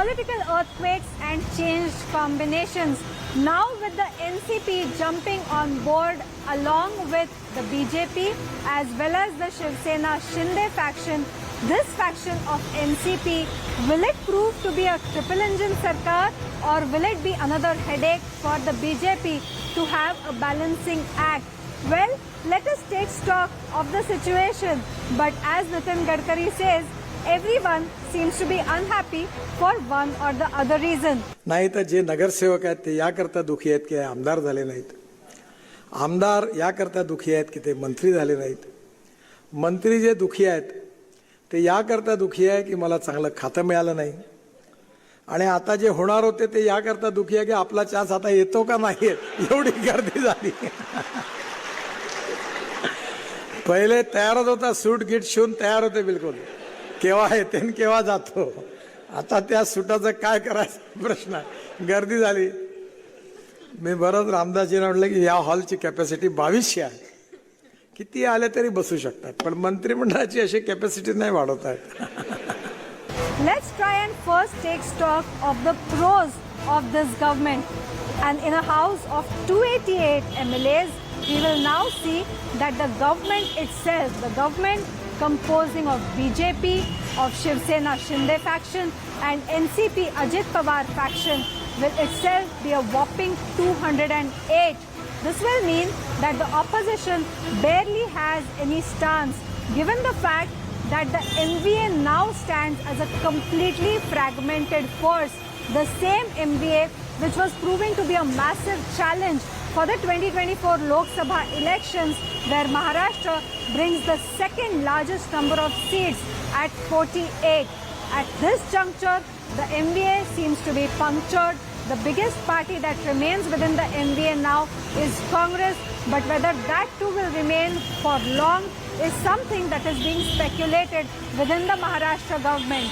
Political earthquakes and changed combinations. Now with the NCP jumping on board along with the BJP as well as the Shiv Sena-Shinde faction, this faction of NCP, will it prove to be a triple engine sarkar, or will it be another headache for the BJP to have a balancing act? Well, let us take stock of the situation. But as Nitin Gadkari says, everyone seems to be unhappy for one or the other reason. नाही तर जे नगरसेवक आहेत ते याकरता दुखी आहेत की आमदार झाले नाहीत. आमदार याकरता दुखी आहेत की ते मंत्री झाले नाहीत. मंत्री जे दुखी आहेत ते याकरता दुखी आहे की मला चांगलं खातं मिळालं नाही. आणि आता जे होणार होते ते याकरता दुखी आहे की आपला चान्स आता येतो का नाही एवढी गर्दी झाली. पहिले तयारच होता, सूट गीट शिवून तयार होते बिलकुल, केव्हा येते आणि केव्हा जातो. आता त्या सुटाचं काय करायचं प्रश्न आहे. गर्दी झाली. मी बरंच रामदासजींना म्हटलं की या हॉलची कॅपॅसिटी 2200 आहे, किती आले तरी बसू शकतात, पण मंत्रिमंडळाची अशी कॅपॅसिटी नाही वाढवता येत. Let's try and first take stock of the pros of this government. And in a house of 288 MLAs, we will now see that the government itself, the government composing of BJP, of Shiv Sena-Shinde faction and NCP Ajit Pawar faction, will itself be a whopping 208. This will mean that the opposition barely has any stance, given the fact that the MVA now stands as a completely fragmented force. The same MVA which was proving to be a massive challenge for the 2024 Lok Sabha elections, where Maharashtra brings the second largest number of seats at 48. At this juncture, the MVA seems to be punctured. The biggest party that remains within the MVA now is Congress, but whether that too will remain for long is something that is being speculated within the Maharashtra government.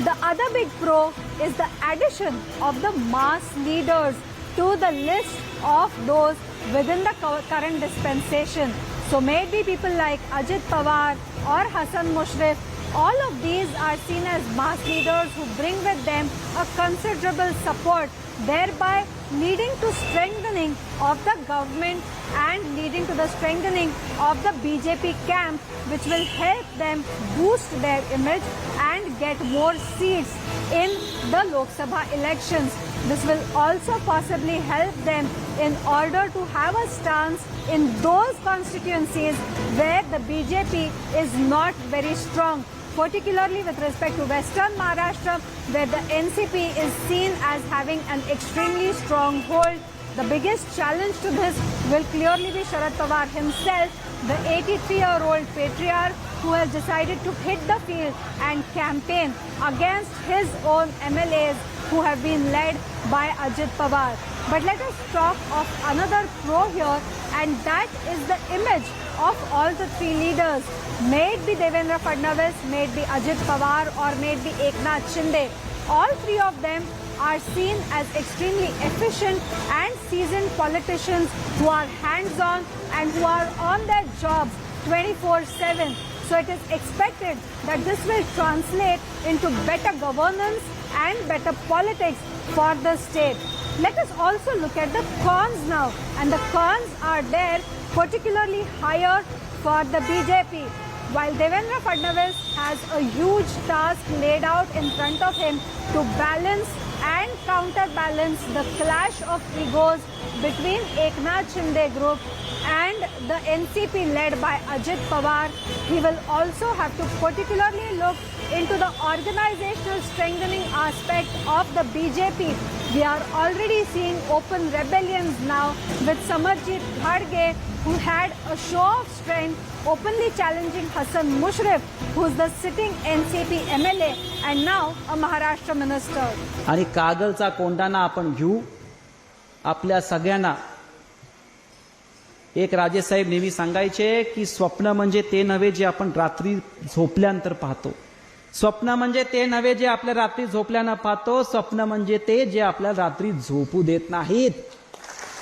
The other big pro is the addition of the mass leaders to the list of those within the current dispensation. So may it be people like Ajit Pawar or Hassan Mushrif, all of these are seen as mass leaders who bring with them a considerable support, thereby leading to strengthening of the government and leading to the strengthening of the BJP camp, which will help them boost their image and get more seats in the Lok Sabha elections. This will also possibly help them in order to have a stance in those constituencies where the BJP is not very strong, particularly with respect to Western Maharashtra, where the NCP is seen as having an extremely strong hold. The biggest challenge to this will clearly be Sharad Pawar himself, the 83-year-old patriarch who has decided to hit the field and campaign against his own MLAs who have been led by Ajit Pawar. But let us talk of another pro here, and that is the image of all the three leaders. May it be Devendra Fadnavis, may it be Ajit Pawar, or may it be Eknath Shinde. All three of them are seen as extremely efficient and seasoned politicians who are hands-on and who are on their jobs 24/7. So it is expected that this will translate into better governance and better politics for the state. Let us also look at the cons now, and the cons are there particularly higher for the BJP. While Devendra Fadnavis has a huge task laid out in front of him to balance and counterbalance the clash of egos between Eknath Shinde group and the NCP led by Ajit Pawar, he will also have to particularly look into the organizational strengthening aspect of the BJP. We are already seeing open rebellions now with Samarjit Khadge, who had a show of strength openly challenging Hassan Mushrif, who is the sitting NCP MLA and now a Maharashtra minister. आणि कागलचा कोंडाणा आपण घेऊ. आपल्या सगळ्यांना एक राजेसाहेब नेहमी सांगायचे की स्वप्न म्हणजे ते नव्हे जे आपण रात्री झोपल्यानंतर पाहतो. स्वप्न म्हणजे ते नव्हे जे आपल्या रात्री झोपल्यानं पाहतो. स्वप्न म्हणजे ते जे आपल्याला रात्री झोपू देत नाहीत.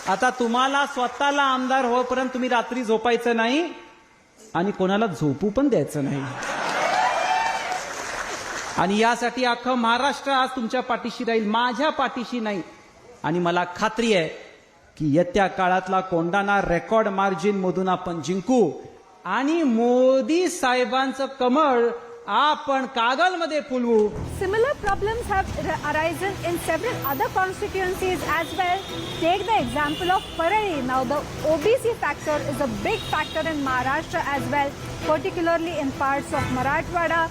आता तुम्हाला स्वतःला आमदार होईपर्यंत तुम्ही रात्री झोपायचं नाही आणि कोणाला झोपू पण द्यायचं नाही. आणि यासाठी अख्खं महाराष्ट्र आज तुमच्या पाठीशी राहील, माझ्या पाठीशी नाही. आणि मला खात्री आहे की येत्या काळातला कोंडाणा रेकॉर्ड मार्जिन मधून आपण जिंकू आणि मोदी साहेबांचं कमळ आपण कागलमध्ये फुलवू. Similar problems have arisen in several other constituencies as well. Take the example of Parari. Now the OBC factor is a big factor in Maharashtra as well, particularly in parts of Marathwada.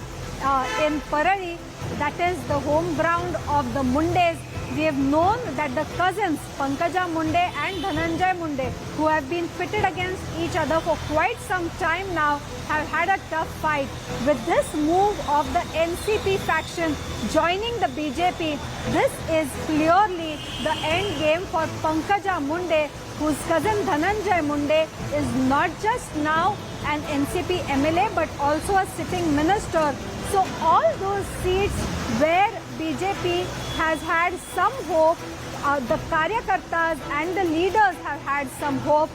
In Parari, that is the home ground of the Mundes. We have known that the cousins Pankaja Munde and Dhananjay Munde, who have been pitted against each other for quite some time now, have had a tough fight. With this move of the NCP faction joining the BJP, this is clearly the end game for Pankaja Munde, whose cousin Dhananjay Munde is not just now an NCP MLA but also a sitting minister. So all those seats where BJP has had some hope, the Karyakartas and the leaders have had some hope,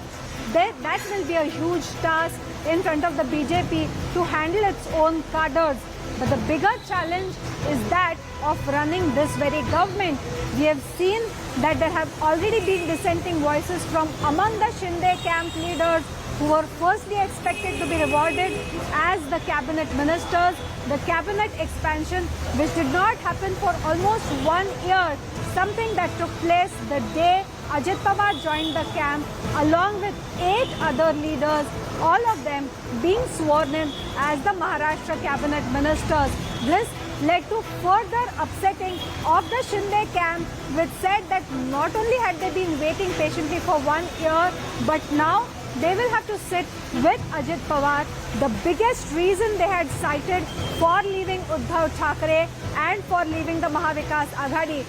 that will be a huge task in front of the BJP to handle its own cadres. But the bigger challenge is that of running this very government. We have seen that there have already been dissenting voices from among the Shinde camp leaders, who were firstly expected to be rewarded as the cabinet ministers. The cabinet expansion, which did not happen for almost 1 year, something that took place the day Ajit Pawar joined the camp along with 8 other leaders, all of them being sworn in as the Maharashtra cabinet ministers. This led to further upsetting of the Shinde camp, which said that not only had they been waiting patiently for 1 year, but now they will have to sit with Ajit Pawar, the biggest reason they had cited for leaving Uddhav Thackeray and for leaving the Mahavikas Aghadi.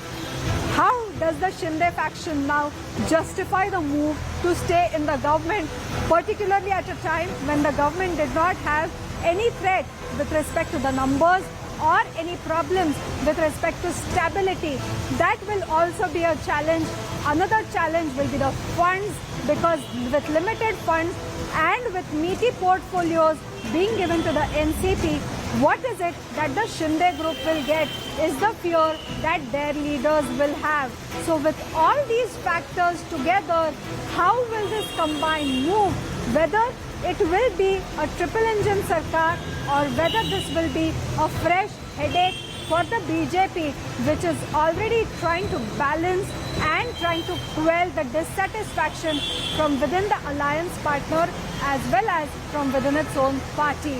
How does the Shinde faction now justify the move to stay in the government, particularly at a time when the government did not have any threat with respect to the numbers or any problems with respect to stability? That will also be a challenge. Another challenge will be the funds, because with limited funds and with meaty portfolios being given to the NCP, what is it that the Shinde group will get is the fear that their leaders will have. So with all these factors together, how will this combined move, whether it will be a triple engine sarkar or whether this will be a fresh headache for the BJP, which is already trying to balance and trying to quell the dissatisfaction from within the alliance partner as well as from within its own party.